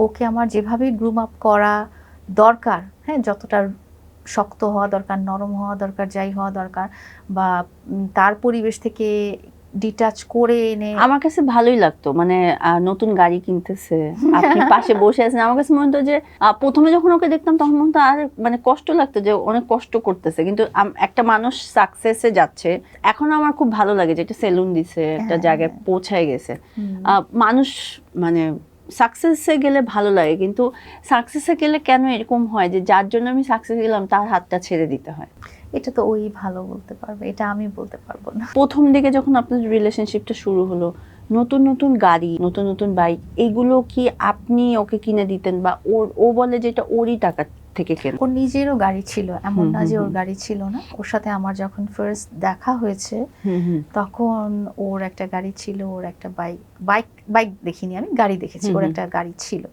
ওকে আমার যেভাবে groom up করা দরকার, হ্যাঁ, যতটা শক্ত হওয়া দরকার, নরম হওয়া দরকার, যাই হওয়া দরকার, বা তার পরিবেশ থেকে ডিটাচ করে এনে আমার কাছে ভালোই লাগতো, মানে নতুন গাড়ি কিনতেছে, আপনি পাশে বসে আছেন। আমার কাছে মনে হতো যে প্রথমে যখন ওকে দেখতাম তখন মনে হতো আর মানে কষ্ট লাগতো যে অনেক কষ্ট করতেছে, কিন্তু একটা মানুষ সাকসেসে যাচ্ছে। এখন আমার খুব ভালো লাগে যে একটা সেলুন দিছে, একটা জায়গায় পৌঁছায় গেছে। মানুষ মানে সাকসেসে গেলে ভালো লাগে, কিন্তু সাকসেসে গেলে কেন এরকম হয় যে যার জন্য আমি সাকসেস গেলাম তার হাতটা ছেড়ে দিতে হয়? এটা তো ওই ভালো বলতে পারবে, এটা আমি বলতে পারবো না। প্রথম দিকে যখন আপনাদের রিলেশনশিপটা শুরু হলো, নতুন নতুন গাড়ি, নতুন নতুন বাইক, এগুলো কি আপনি ওকে কিনে দিতেন, বা ও বলে যে এটা ওরই টাকা থেকে কেনা? ওর নিজেরও গাড়ি ছিল, এমন না যে ওর গাড়ি ছিল না। ওর সাথে আমার যখন ফার্স্ট দেখা হয়েছে তখন ওর একটা গাড়ি ছিল, ওর একটা বাইক বাইক বাইক দেখিনি আমি, গাড়ি দেখেছি, ওর একটা গাড়ি ছিল।